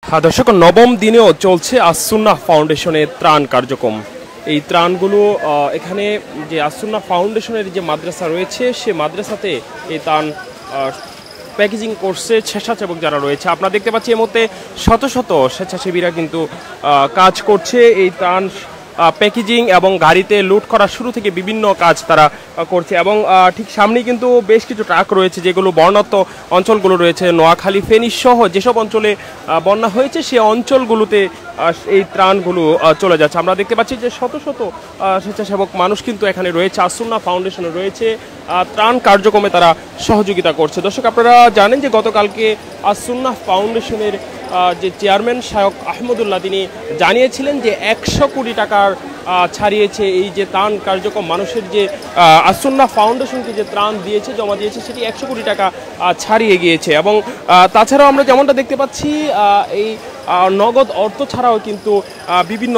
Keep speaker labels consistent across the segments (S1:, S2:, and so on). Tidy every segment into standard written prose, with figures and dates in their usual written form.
S1: দর্শক, নবম দিনেও চলছে আস-সুন্নাহ ফাউন্ডেশনের ত্রাণ কার্যক্রম। এই ত্রাণগুলো এখানে যে আস-সুন্নাহ ফাউন্ডেশনের যে মাদ্রাসা রয়েছে সে মাদ্রাসাতে এই ত্রাণ প্যাকেজিং করছে স্বেচ্ছাসেবক যারা রয়েছে। আপনারা দেখতে পাচ্ছি এই মুহূর্তে শত শত স্বেচ্ছাসেবীরা কিন্তু কাজ করছে এই ত্রাণ প্যাকেজিং এবং গাড়িতে লোড করা শুরু থেকে বিভিন্ন কাজ তারা করছে। এবং ঠিক সামনেই কিন্তু বেশ কিছু ট্রাক রয়েছে যেগুলো বন্যাত্ম অঞ্চলগুলো রয়েছে, নোয়াখালী, ফেনী সহ যেসব অঞ্চলে বন্যা হয়েছে সে অঞ্চলগুলোতে এই ত্রাণগুলো চলে যাচ্ছে। আমরা দেখতে পাচ্ছি যে শত শত স্বেচ্ছাসেবক মানুষ কিন্তু এখানে রয়েছে, আস-সুন্নাহ ফাউন্ডেশনে রয়েছে, ত্রাণ কার্যক্রমে তারা সহযোগিতা করছে। দর্শক, আপনারা জানেন যে গতকালকে আস-সুন্নাহ ফাউন্ডেশনের যে চেয়ারম্যান শায়খ আহমদুল্লাহ তিনি জানিয়েছিলেন যে 100 কোটি টাকার ছাড়িয়েছে এই যে ত্রাণ কার্যক্রম, মানুষের যে আস-সুন্নাহ ফাউন্ডেশনকে যে ত্রাণ দিয়েছে, জমা দিয়েছে, সেটি 100 কোটি টাকা ছাড়িয়ে গিয়েছে। এবং তাছাড়াও আমরা যেমনটা দেখতে পাচ্ছি এই নগদ অর্থ ছাড়াও কিন্তু বিভিন্ন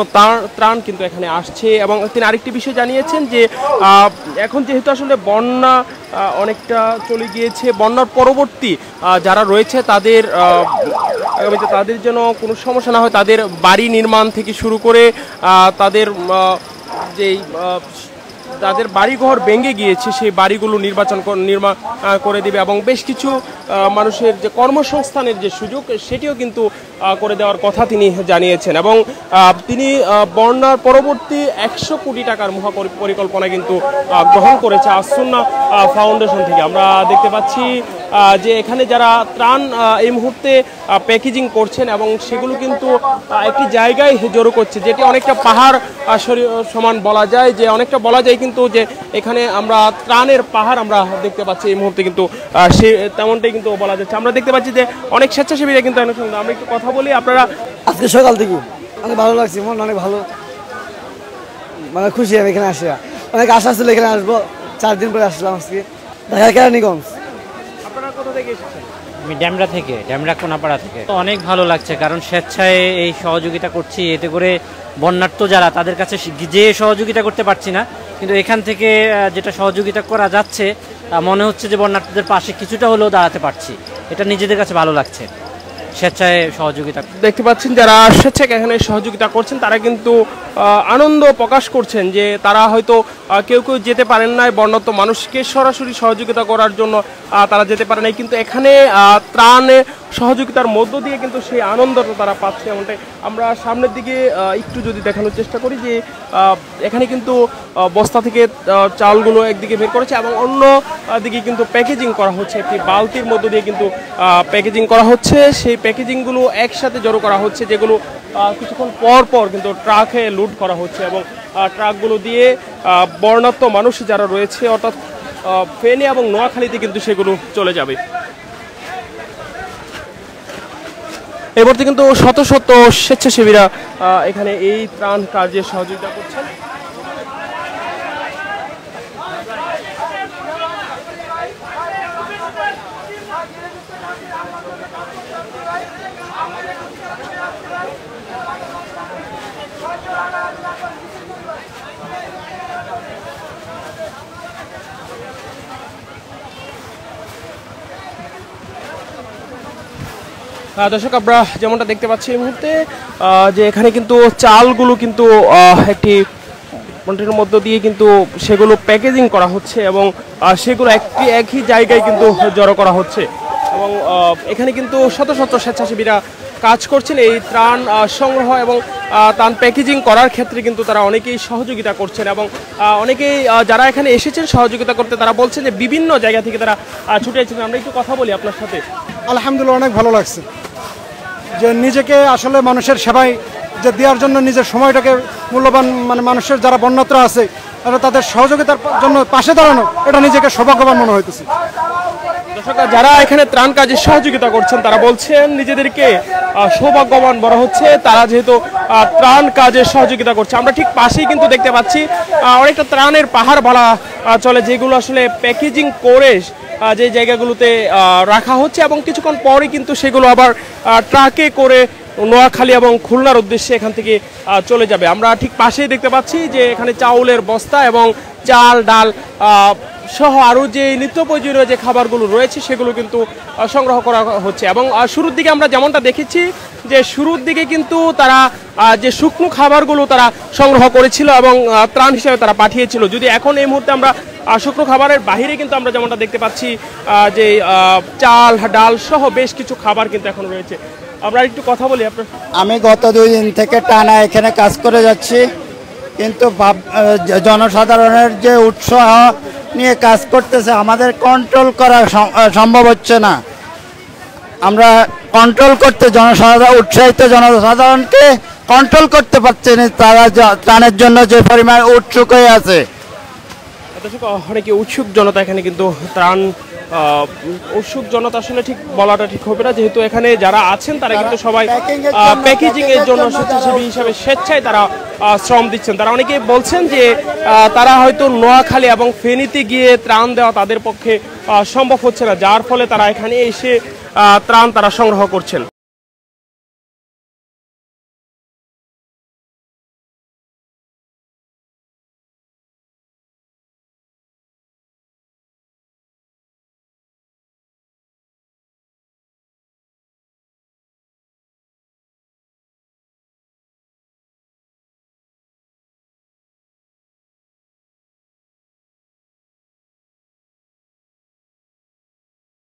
S1: ত্রাণ কিন্তু এখানে আসছে। এবং তিনি আরেকটি বিষয় জানিয়েছেন যে এখন যেহেতু আসলে বন্যা অনেকটা চলে গিয়েছে, বন্যার পরবর্তী যারা রয়েছে তাদের যেন কোনো সমস্যা না হয়, তাদের বাড়ি নির্মাণ থেকে শুরু করে তাদের বাড়িঘর ভেঙে গিয়েছে সেই বাড়িগুলো নির্মাণ করে দিবে এবং বেশ কিছু মানুষের যে কর্মসংস্থানের যে সুযোগ সেটিও কিন্তু করে দেওয়ার কথা তিনি জানিয়েছেন। এবং তিনি বন্যার পরবর্তী 100 কোটি টাকার পরিকল্পনা কিন্তু গ্রহণ করেছে আস-সুন্নাহ ফাউন্ডেশন থেকে। আমরা দেখতে পাচ্ছি যে এখানে যারা ত্রাণ এই মুহূর্তে প্যাকেজিং করছেন এবং সেগুলো কিন্তু একটি জায়গায় জড়ো করছে, যেটি অনেকটা পাহাড় সমান বলা যায়, যে অনেকটা বলা যায় কিন্তু যে এখানে আমরা ত্রাণের পাহাড় আমরা দেখতে পাচ্ছি এই মুহূর্তে, কিন্তু সে তেমনটাই কিন্তু বলা যাচ্ছে। আমরা দেখতে পাচ্ছি যে অনেক স্বেচ্ছাসেবীরা কিন্তু অনেক সুন্দর। আমরা একটু কথা বলি। আপনারা
S2: আজকে সকাল থেকে অনেক ভালো লাগছে, মন অনেক ভালো, মানে খুশি আমি এখানে আসি। অনেক আশা ছিল এখানে আসবো, 4 দিন পরে আসলাম আজকে। ঢাকা কেরানীগঞ্জ।
S1: আপনারা কোথা থেকে এসেছেন?
S3: আমি ড্যামরা কোনাপাড়া থেকে। তো অনেক ভালো লাগছে, কারণ স্বেচ্ছায় এই সহযোগিতা করছি, এতে করে বন্যার্ত যারা তাদের কাছে যে সহযোগিতা করতে পারছি না, কিন্তু এখান থেকে যেটা সহযোগিতা করা যাচ্ছে মনে হচ্ছে যে বন্যার্তদের পাশে কিছুটা হলেও দাঁড়াতে পারছি। এটা নিজেদের কাছে ভালো লাগছে স্বেচ্ছায় সহযোগিতা।
S1: দেখতে পাচ্ছেন যারা স্বেচ্ছায় এখানে সহযোগিতা করছেন তারা কিন্তু আনন্দ প্রকাশ করছেন যে তারা হয়তো কেউ যেতে পারেন নাই, বন্যাত্ম মানুষকে সরাসরি সহযোগিতা করার জন্য তারা যেতে পারে নাই, কিন্তু এখানে ত্রাণে সহযোগিতার মধ্য দিয়ে কিন্তু সেই আনন্দটা তারা পাচ্ছে। এমনটাই আমরা সামনের দিকে একটু যদি দেখানোর চেষ্টা করি যে এখানে কিন্তু বস্তা থেকে চালগুলো একদিকে বের করেছে এবং অন্য দিকে কিন্তু প্যাকেজিং করা হচ্ছে, একটি বালতির মধ্য দিয়ে কিন্তু প্যাকেজিং করা হচ্ছে। সেই প্যাকেজিংগুলো একসাথে জড়ো করা হচ্ছে, যেগুলো কিছুক্ষণ পর পর কিন্তু ট্রাকে লোড করা হচ্ছে এবং ট্রাকগুলো দিয়ে বন্যাত্ম মানুষ যারা রয়েছে অর্থাৎ ফেনী এবং নোয়াখালীতে কিন্তু সেগুলো চলে যাবে। এবারে কিন্তু শত শত স্বেচ্ছাসেবীরা এখানে এই ত্রাণ কার্যে সহযোগিতা করছেন। দর্শক, আমরা যেমনটা দেখতে পাচ্ছি এই মুহূর্তে যে এখানে কিন্তু চালগুলো কিন্তু একটি কন্টেনারের মধ্য দিয়ে কিন্তু সেগুলো প্যাকেজিং করা হচ্ছে এবং সেগুলো একই জায়গায় কিন্তু জড়ো করা হচ্ছে। এবং এখানে কিন্তু শত শত স্বেচ্ছাসেবীরা কাজ করছেন এই ত্রাণ সংগ্রহ এবং ত্রাণ প্যাকেজিং করার ক্ষেত্রে কিন্তু তারা অনেকেই সহযোগিতা করছেন। এবং অনেকেই যারা এখানে এসেছেন সহযোগিতা করতে তারা বলছেন যে বিভিন্ন জায়গা থেকে তারা ছুটে এসেছেন। আমরা একটু কথা বলি আপনার সাথে।
S4: আলহামদুলিল্লাহ, অনেক ভালো লাগছে যে নিজেকে আসলে মানুষের সেবায় যে দেওয়ার জন্য নিজের সময়টাকে মূল্যবান, মানে মানুষের যারা বন্যাত্র আছে তাদের সহযোগিতার জন্য পাশে দাঁড়ানো, এটা নিজেকে সৌভাগ্যবান মনে হইতেছে।
S1: দর্শক, যারা এখানে ত্রাণ কাজে সহযোগিতা করছেন তারা বলছেন নিজেদেরকে সৌভাগ্যবান বলা হচ্ছে, তারা যেহেতু ত্রাণ কাজে সহযোগিতা করছে। আমরা ঠিক পাশেই কিন্তু দেখতে পাচ্ছি অনেকটা ত্রাণের পাহাড় বলা চলে, যেগুলো আসলে প্যাকেজিং করে যে জায়গাগুলোতে রাখা হচ্ছে এবং কিছুক্ষণ পরে কিন্তু সেগুলো আবার ট্রাকে করে নোয়াখালী এবং খুলনার উদ্দেশ্যে এখান থেকে চলে যাবে। আমরা ঠিক পাশেই দেখতে পাচ্ছি যে এখানে চাউলের বস্তা এবং চাল ডাল সহ আরও যে নিত্য প্রয়োজনীয় যে খাবারগুলো রয়েছে সেগুলো কিন্তু সংগ্রহ করা হচ্ছে। এবং শুরুর দিকে আমরা যেমনটা দেখেছি যে শুরুর দিকে কিন্তু তারা যে শুকনো খাবারগুলো তারা সংগ্রহ করেছিল এবং ত্রাণ হিসেবে তারা পাঠিয়েছিল। যদি এখন এই মুহূর্তে আমরা শুকনো খাবারের বাহিরে কিন্তু আমরা যেমনটা দেখতে পাচ্ছি যে চাল ডাল সহ বেশ কিছু খাবার কিন্তু এখন রয়েছে। আমরা একটু কথা বলি আপনার।
S5: আমি গত 2 দিন থেকে টানা এখানে কাজ করে যাচ্ছি, কিন্তু জনসাধারণের যে উৎসাহ নিয়ে কাজ করতেছে আমাদের কন্ট্রোল করা সম্ভব হচ্ছে না। আমরা কন্ট্রোল করতে উৎসাহিত জনসাধারণকে কন্ট্রোল করতে পারছে না, তারা ত্রাণের জন্য যে পরিমাণ উৎসুক হয়ে আছে।
S1: অনেকে উৎসুক জনতা এখানে কিন্তু ত্রাণ উৎসুক জনতা আসলে ঠিক বলাটা ঠিক হবে না, যেহেতু এখানে যারা আছেন তারা কিন্তু সবাই প্যাকেজিং এর জন্য স্বেচ্ছাসেবী হিসাবে স্বেচ্ছায় তারা শ্রম দিচ্ছেন। তারা অনেকেই বলছেন যে তারা হয়তো নোয়াখালী এবং ফেনীতে গিয়ে ত্রাণ দেওয়া তাদের পক্ষে সম্ভব হচ্ছে না, যার ফলে তারা এখানে এসে ত্রাণ তারা সংগ্রহ করছেন।